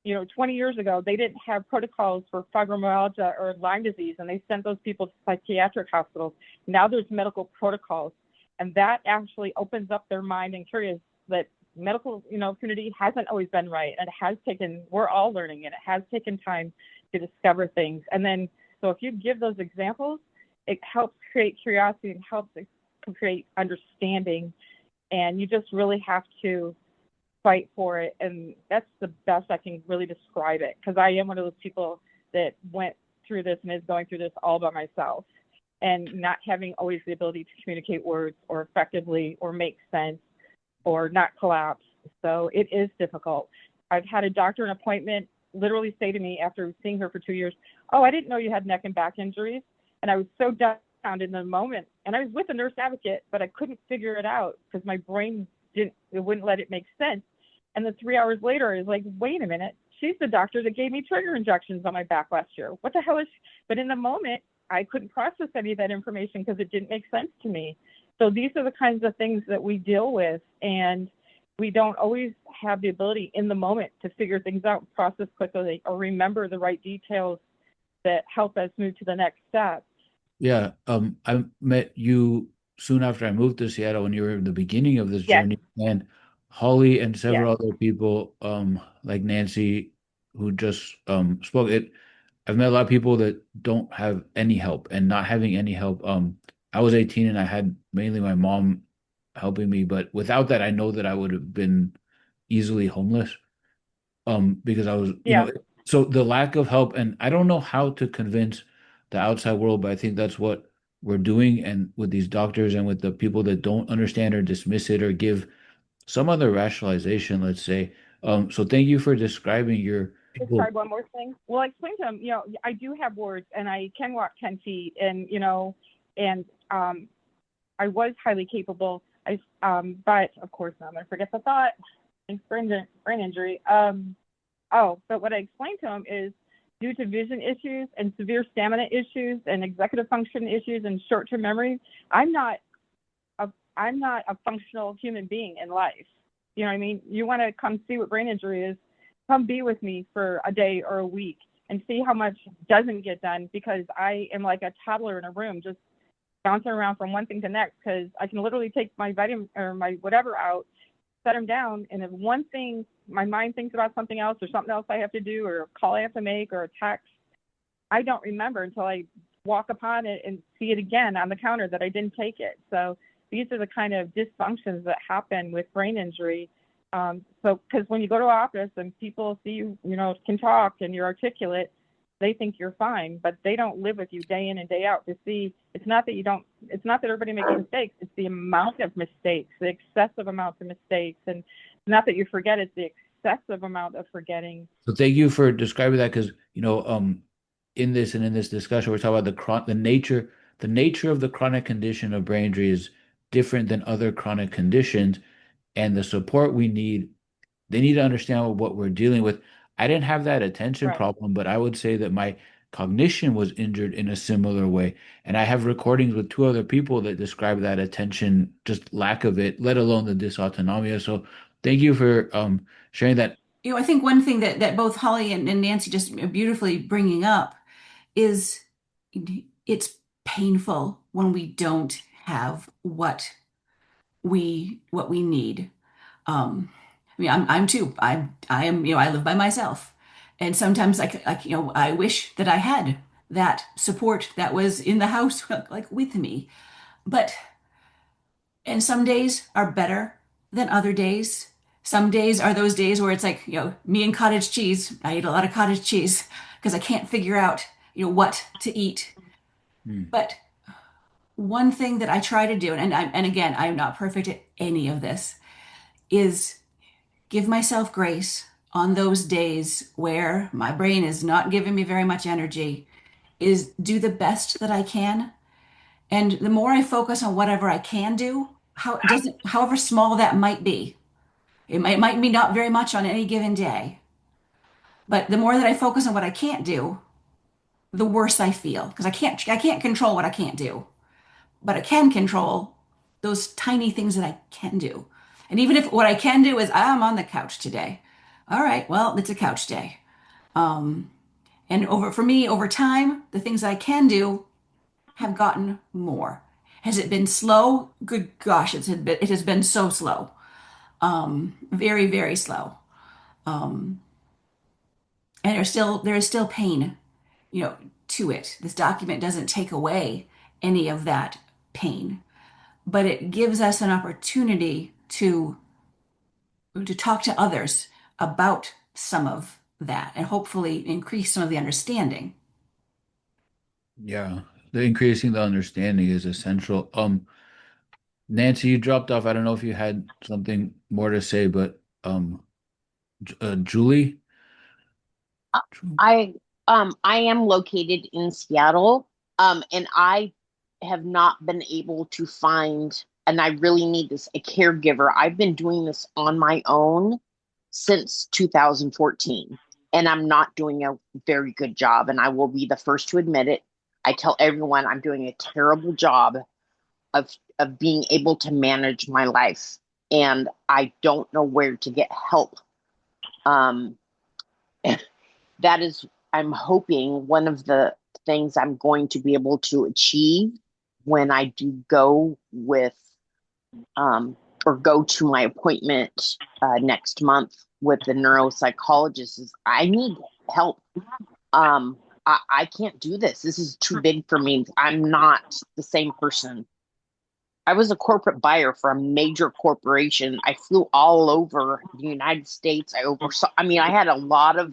20 years ago, they didn't have protocols for fibromyalgia or Lyme disease, and they sent those people to psychiatric hospitals. Now there's medical protocols, and that actually opens up their mind and curious that medical, community hasn't always been right, and we're all learning, and it has taken time to discover things. And then, so if you give those examples, it helps create curiosity and helps create understanding, and you just really have to fight for it. And that's the best I can really describe it, because I am one of those people that went through this and is going through this all by myself, and not having always the ability to communicate words or effectively or make sense or not collapse. So it is difficult. I've had a doctor an appointment literally say to me after seeing her for 2 years, oh, I didn't know you had neck and back injuries. And I was so dumbfounded in the moment. And I was with a nurse advocate, but I couldn't figure it out because my brain wouldn't let it make sense. And then 3 hours later, I was like, wait a minute, she's the doctor that gave me trigger injections on my back last year. What the hell is she? But in the moment, I couldn't process any of that information because it didn't make sense to me. So these are the kinds of things that we deal with, and we don't always have the ability in the moment to figure things out, process quickly, or remember the right details that help us move to the next step. Yeah, I met you soon after I moved to Seattle when you were in the beginning of this Yes. journey, and Holly and several Yes. other people, like Nancy, who just spoke. I've met a lot of people that don't have any help, and not having any help. I was 18 and I had mainly my mom helping me, but without that, I know that I would have been easily homeless. Because I was, Yeah. so the lack of help, and I don't know how to convince the outside world, but I think that's what we're doing, and with these doctors and with the people that don't understand or dismiss it or give some other rationalization, let's say. So thank you for describing your people. Describe one more thing. Well, I explained to him, I do have words and I can walk 10 feet and, and I was highly capable. But of course, now I'm going to forget the thought. Thanks, brain injury. But what I explained to him is due to vision issues and severe stamina issues and executive function issues and short-term memory, I'm not a functional human being in life. You know what I mean? You want to come see what brain injury is, come be with me for a day or a week and see how much doesn't get done, because I am like a toddler in a room, just bouncing around from one thing to the next, because I can literally take my vitamin or my whatever out, set them down, and if one thing, my mind thinks about something else or something else I have to do or a call I have to make or a text, I don't remember until I walk upon it and see it again on the counter that I didn't take it. So these are the kind of dysfunctions that happen with brain injury. Because when you go to office and people see you, can talk and you're articulate, they think you're fine, but they don't live with you day in and day out to see. It's not that everybody makes mistakes. It's the amount of mistakes, the excessive amounts of mistakes. And it's not that you forget, it's the excessive amount of forgetting. So thank you for describing that, because in this discussion, we're talking about the nature of the chronic condition of brain injury is different than other chronic conditions, and the support we need, they need to understand what we're dealing with. I didn't have that attention Right. problem, but I would say that my cognition was injured in a similar way. And I have recordings with two other people that describe that attention, just lack of it, let alone the dysautonomia. So thank you for sharing that. I think one thing that both Holly and Nancy just beautifully bringing up is it's painful when we don't have what we need. I mean, I'm too. I am. I live by myself, and sometimes I wish that I had that support that was in the house, like with me. But and some days are better than other days. Some days are those days where it's like, me and cottage cheese. I eat a lot of cottage cheese because I can't figure out, what to eat. Hmm. But one thing that I try to do, and again, I'm not perfect at any of this, is give myself grace on those days where my brain is not giving me very much energy, is do the best that I can. And the more I focus on whatever I can do, however small that might be, it might be not very much on any given day, but the more that I focus on what I can't do, the worse I feel, because I can't control what I can't do, but I can control those tiny things that I can do. And even if what I can do is I'm on the couch today, all right, well, it's a couch day. And for me, over time, the things I can do have gotten more. Has it been slow? Good gosh, it has been so slow. Very, very slow. And there is still pain, to it. This document doesn't take away any of that pain, but it gives us an opportunity to talk to others about some of that and hopefully increase some of the understanding. Yeah, the increasing the understanding is essential. Nancy, you dropped off. I don't know if you had something more to say, but Julie. I I am located in Seattle, and I have not been able to find, and I really need this, a caregiver. I've been doing this on my own since 2014, and I'm not doing a very good job, and I will be the first to admit it. I tell everyone I'm doing a terrible job of being able to manage my life, and I don't know where to get help. Um, that is, I'm hoping, one of the things I'm going to be able to achieve when I do go with or go to my appointment next month with the neuropsychologist is I need help. I can't do this. This is too big for me. I'm not the same person. I was a corporate buyer for a major corporation. I flew all over the United States. I mean, I had a lot of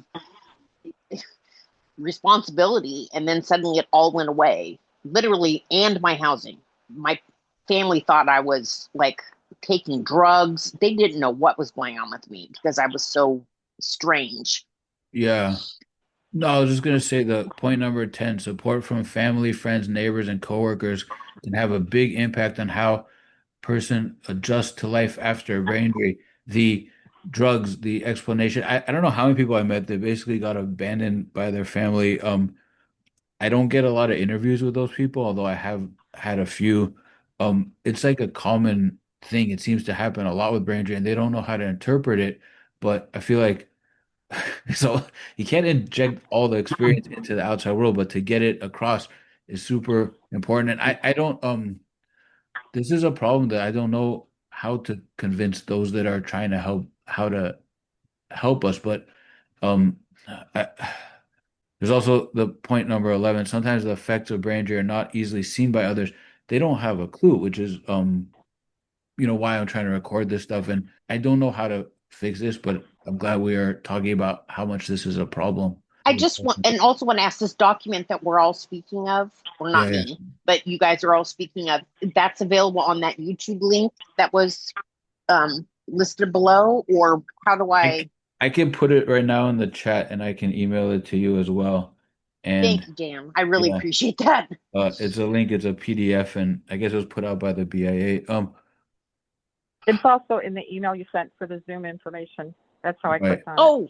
responsibility, and then suddenly it all went away, literally, and my housing. My family thought I was like taking drugs. They didn't know what was going on with me because I was so strange. Yeah. No, I was just gonna say the point number 10, support from family, friends, neighbors, and coworkers can have a big impact on how person adjusts to life after a brain injury. The drugs, the explanation. I don't know how many people I met that basically got abandoned by their family. I don't get a lot of interviews with those people, although I have had a few. It's like a common thing. It seems to happen a lot with brain injury, and they don't know how to interpret it. But I feel like so you can't inject all the experience into the outside world, but to get it across is super important. And I don't this is a problem that I don't know how to convince those that are trying to help how to help us. But um I, there's also the point number 11. Sometimes the effects of brain injury are not easily seen by others. They don't have a clue, which is why I'm trying to record this stuff. And I don't know how to fix this, but I'm glad we are talking about how much this is a problem. I just want, and also want to ask, this document that we're all speaking of, or Yeah, not yeah. me, but you guys are all speaking of, that's available on that YouTube link that was listed below, or how do I, I? I can put it right now in the chat and I can email it to you as well. Thank And you, Dan. I really yeah, appreciate that. it's a link, it's a PDF, and I guess it was put out by the BIA. It's also in the email you sent for the Zoom information. That's how I Right. clicked on it. Oh,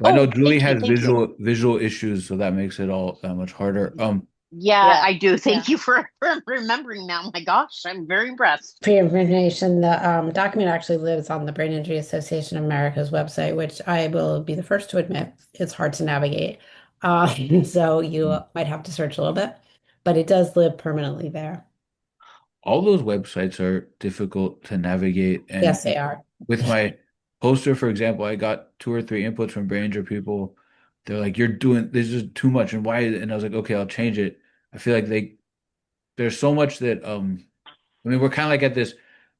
I know oh, Julie thank you, has thank you. visual issues, so that makes it all that much harder. Yeah, Yeah. I do. Thank Yeah. you for remembering now. My gosh, I'm very impressed. For your information, the document actually lives on the Brain Injury Association of America's website, which I will be the first to admit it's hard to navigate. So you might have to search a little bit, but it does live permanently there. all those websites are difficult to navigate, and Yes, they are. with my poster, for example, I got 2 or 3 inputs from Branger people. They're like, "You're doing this is too much," and why? And I was like, "Okay, I'll change it." I feel like there's so much that I mean, we're kind of like at this.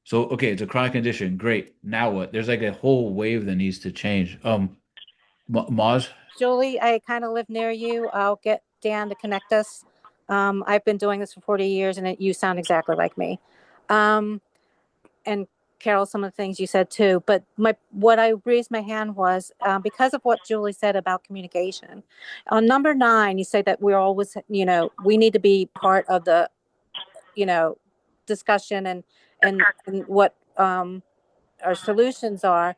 So okay, it's a chronic condition. Great. Now what? There's like a whole wave that needs to change. Maz, Julie, I kind of live near you. I'll get Dan to connect us. I've been doing this for 40 years and you sound exactly like me. Um, and Carol, some of the things you said too. But what I raised my hand was because of what Julie said about communication. On number 9, you say that we're always, we need to be part of the, discussion and what our solutions are.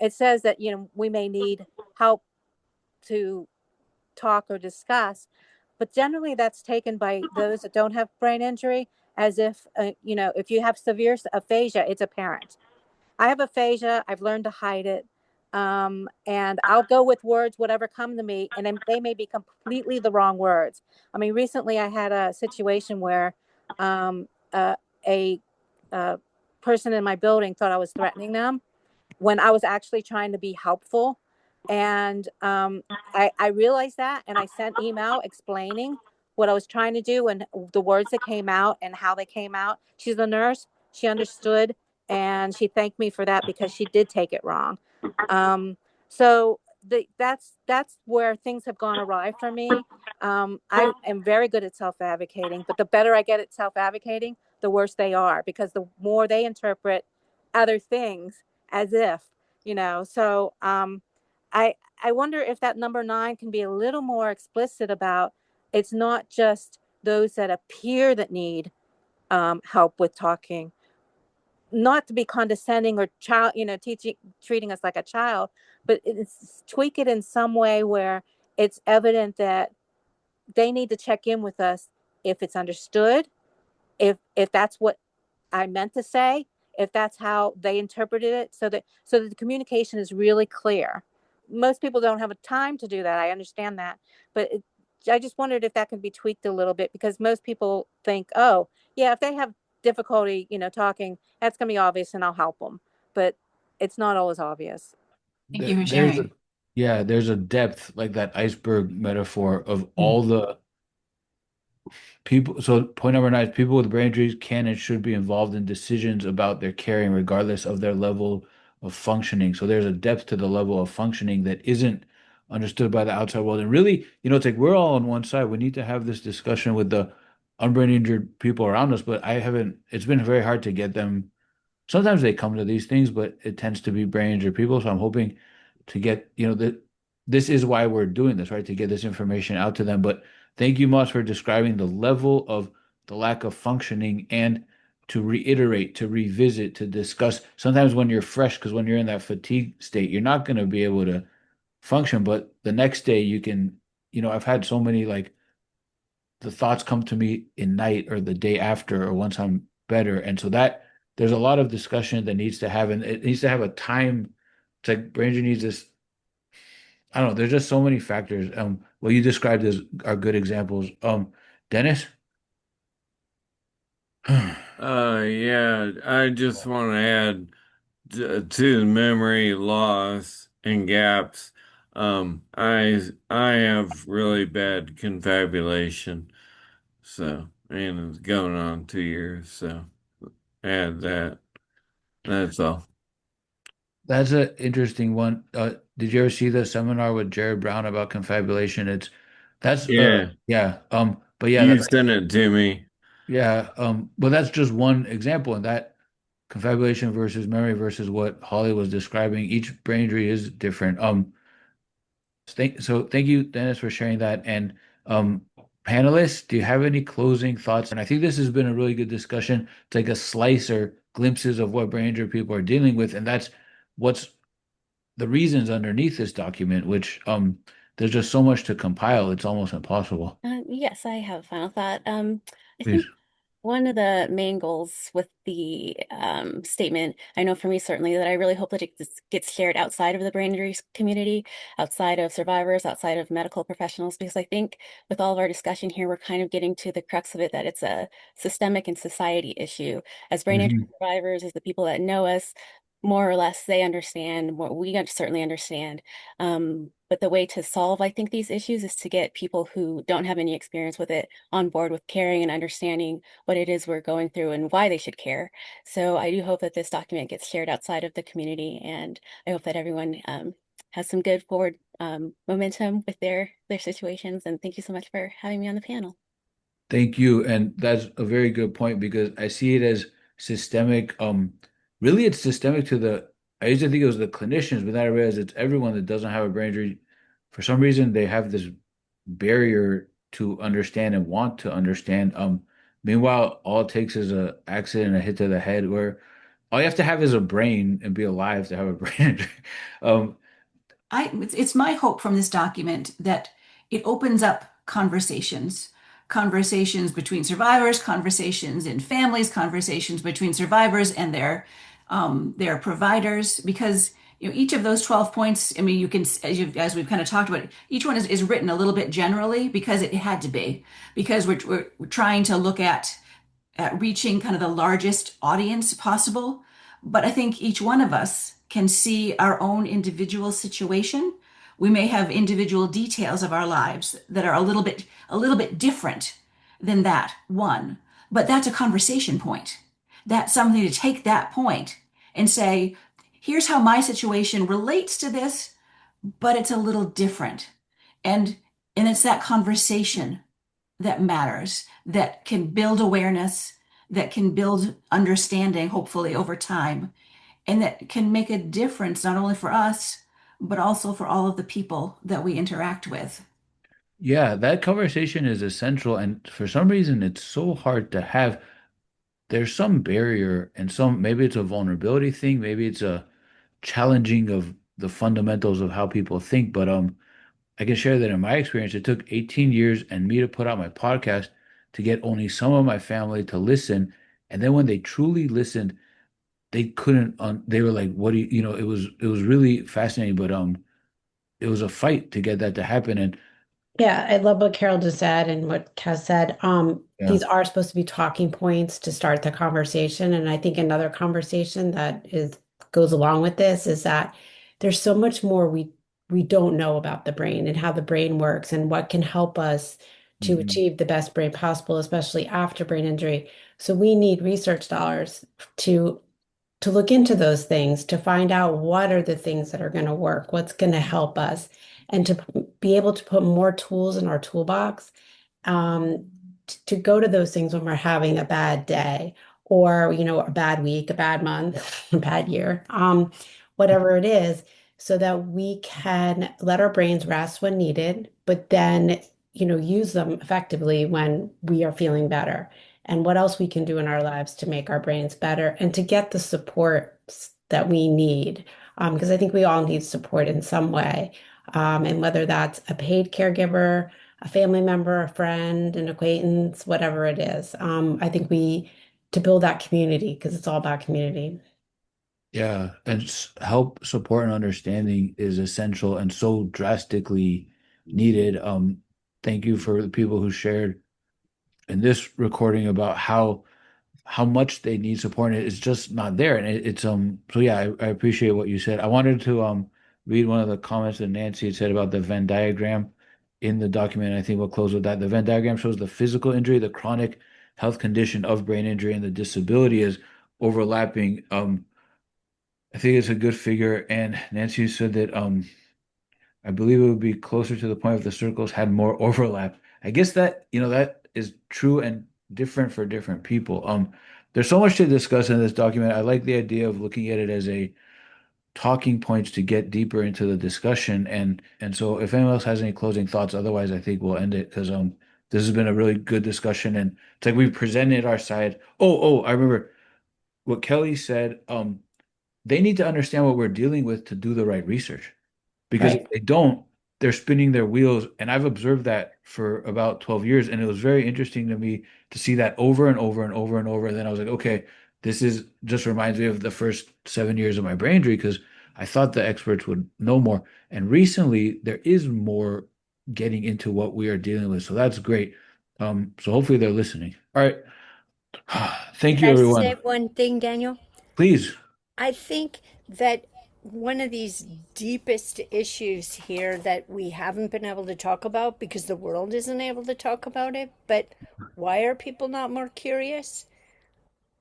It says that, we may need help to talk or discuss, but generally that's taken by those that don't have brain injury as if, if you have severe aphasia, it's apparent. I have aphasia. I've learned to hide it. And I'll go with words, whatever come to me, and then they may be completely the wrong words. I mean, recently I had a situation where um, uh, a person in my building thought I was threatening them when I was actually trying to be helpful. And I realized that, and I sent email explaining what I was trying to do and the words that came out and how they came out. She's a nurse. She understood, and she thanked me for that because she did take it wrong. So that's where things have gone awry for me. I am very good at self-advocating, but the better I get at self-advocating, the worse they are, because the more they interpret other things as if, so I wonder if that number 9 can be a little more explicit about it's not just those that appear that need help with talking, not to be condescending or child, treating us like a child, but it's tweak it in some way where it's evident that they need to check in with us if it's understood, if that's what I meant to say, if that's how they interpreted it, so that the communication is really clear. Most people don't have a time to do that. I understand that, but I just wondered if that could be tweaked a little bit, because most people think, oh, yeah, if they have difficulty, talking, that's going to be obvious and I'll help them. But it's not always obvious. Thank you for There's a sharing. yeah, there's a depth like that iceberg metaphor of Mm. all the people. So point number nine, people with brain injuries can and should be involved in decisions about their caring, regardless of their level of functioning. So there's a depth to the level of functioning that isn't understood by the outside world. And really, it's like we're all on one side. We need to have this discussion with the unbrain injured people around us, but I haven't, it's been very hard to get them. Sometimes they come to these things, but it tends to be brain injured people. So I'm hoping to get, that this is why we're doing this, right? To get this information out to them. But thank you much for describing the level of the lack of functioning and to reiterate, to revisit, to discuss. Sometimes when you're fresh, because when you're in that fatigue state, you're not going to be able to function. But the next day you can, I've had so many like the thoughts come to me in night or the day after or once I'm better. And so that there's a lot of discussion that needs to have, and it needs to have a time. It's like Branger needs this. I don't know. There's just so many factors. What you described as are good examples. Dennis? Yeah, I just want to add to the memory loss and gaps. I have really bad confabulation, so and it's going on 2 years, so add that. That's all. That's an interesting one. Did you ever see the seminar with Jared Brown about confabulation? That's Yeah, yeah. But yeah, you sent it to me. yeah. But that's just one example, and that confabulation versus memory versus what Holly was describing. Each brain injury is different. Thank you, Dennis, for sharing that. And um, panelists, do you have any closing thoughts? And I think this has been a really good discussion. It's like a slice or glimpses of what brain injury people are dealing with, and that's what's the reasons underneath this document, which there's just so much to compile, it's almost impossible. Yes, I have a final thought. I Please. think one of the main goals with the statement, I know for me certainly, that I really hope that it gets shared outside of the brain injury community, outside of survivors, outside of medical professionals, because I think with all of our discussion here, we're kind of getting to the crux of it, that it's a systemic and society issue. As brain injury Mhm. survivors, as the people that know us, more or less, they understand what we certainly understand. But the way to solve, I think, these issues is to get people who don't have any experience with it on board with caring and understanding what it is we're going through and why they should care. So I do hope that this document gets shared outside of the community, and I hope that everyone has some good forward momentum with their situations. And thank you so much for having me on the panel. Thank you. And that's a very good point because I see it as systemic. Really, it's systemic to I used to think it was the clinicians, but then I realized it's everyone that doesn't have a brain injury. For some reason, they have this barrier to understand and want to understand. Meanwhile, all it takes is a accident, a hit to the head, where all you have to have is a brain and be alive to have a brain injury. Um, It's my hope from this document that it opens up conversations between survivors, conversations in families, conversations between survivors and their providers, because each of those 12 points, I mean, you can, as we've kind of talked about, each one is written a little bit generally because it had to be, because we're trying to look at reaching kind of the largest audience possible. But I think each one of us can see our own individual situation. We may have individual details of our lives that are a little bit different than that one, but that's a conversation point. That's something to take that point and say, here's how my situation relates to this, but it's a little different. And and it's that conversation that matters, that can build awareness, that can build understanding, hopefully over time, and that can make a difference not only for us, but also for all of the people that we interact with. yeah, that conversation is essential, and for some reason, it's so hard to have. There's some barrier, and maybe it's a vulnerability thing, maybe it's a challenging of the fundamentals of how people think. But I can share that in my experience, it took 18 years and me to put out my podcast to get only some of my family to listen. And then when they truly listened, they couldn't they were like, what do it was really fascinating, but it was a fight to get that to happen. And Yeah, I love what Carol just said and what Kaz said. yeah, These are supposed to be talking points to start the conversation. And I think another conversation that is goes along with this is that there's so much more we don't know about the brain and how the brain works and what can help us to Mhm. achieve the best brain possible, especially after brain injury. So we need research dollars to look into those things, to find out what are the things that are going to work, what's going to help us, and to be able to put more tools in our toolbox, to go to those things when we're having a bad day or, a bad week, a bad month, a bad year, whatever it is, so that we can let our brains rest when needed, but then, use them effectively when we are feeling better, and what else we can do in our lives to make our brains better and to get the support that we need. Because I think we all need support in some way. And whether that's a paid caregiver, a family member, a friend, an acquaintance, whatever it is. I think to build that community, because it's all about community. Yeah, and help, support, and understanding is essential and so drastically needed. Thank you for the people who shared in this recording about how much they need support, and it's just not there. And it's so yeah, I appreciate what you said. I wanted to read one of the comments that Nancy had said about the Venn diagram in the document. I think we'll close with that. The Venn diagram shows the physical injury, the chronic health condition of brain injury, and the disability is overlapping. I think it's a good figure. And Nancy said that I believe it would be closer to the point if the circles had more overlap. I guess that, that is true and different for different people. There's so much to discuss in this document. I like the idea of looking at it as a talking points to get deeper into the discussion. And so if anyone else has any closing thoughts, otherwise I think we'll end it because this has been a really good discussion and it's like we've presented our side. I remember what Kelly said. They need to understand what we're dealing with to do the right research. Because if Right. they don't, they're spinning their wheels. And I've observed that for about 12 years. And it was very interesting to me to see that over and over and over and over. And then I was like, okay, this is just reminds me of the first 7 years of my brain injury because I thought the experts would know more. And recently, there is more getting into what we are dealing with. So that's great. So hopefully they're listening. All right. Thank Can you, I everyone. say one thing, Daniel? Please. I think that one of these deepest issues here that we haven't been able to talk about because the world isn't able to talk about it, but why are people not more curious?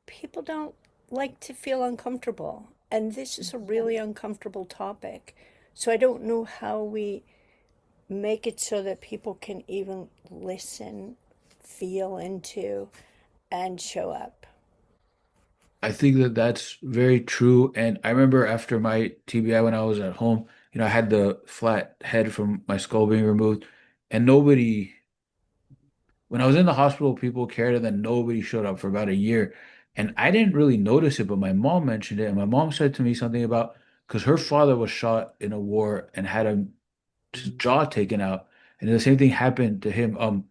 People don't like to feel uncomfortable. And this is a really uncomfortable topic. So I don't know how we make it so that people can even listen, feel into, and show up. I think that that's very true. And I remember after my TBI when I was at home, I had the flat head from my skull being removed, and when I was in the hospital, people cared, and then nobody showed up for about a year. And I didn't really notice it, but my mom mentioned it, and my mom said to me something about because her father was shot in a war and had his jaw taken out, and the same thing happened to him.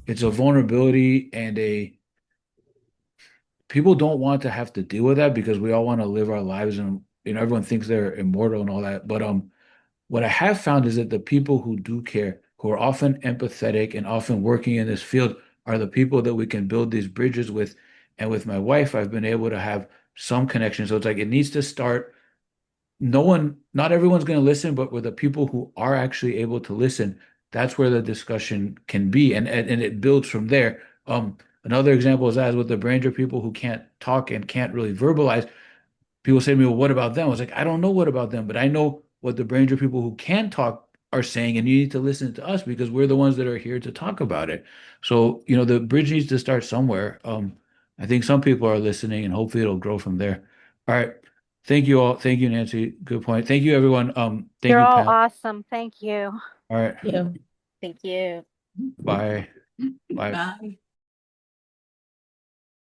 It's a vulnerability and a people don't want to have to deal with that because we all want to live our lives and everyone thinks they're immortal and all that. But what I have found is that the people who do care, who are often empathetic and often working in this field, are the people that we can build these bridges with. And with my wife, I've been able to have some connection. So it's like it needs to start. Not everyone's going to listen, but with the people who are actually able to listen, that's where the discussion can be, and it builds from there. Another example is as with the brain injury people who can't talk and can't really verbalize. People say to me, "Well, what about them?" I was like, "I don't know what about them, but I know what the brain injury people who can talk are saying, and you need to listen to us because we're the ones that are here to talk about it." So, the bridge needs to start somewhere. I think some people are listening, and hopefully it'll grow from there. All right. Thank you all. Thank you, Nancy. Good point. Thank you, everyone. Thank You're you, all Pam. awesome. Thank you. All right. Yeah. Thank you. Bye. Bye. Bye.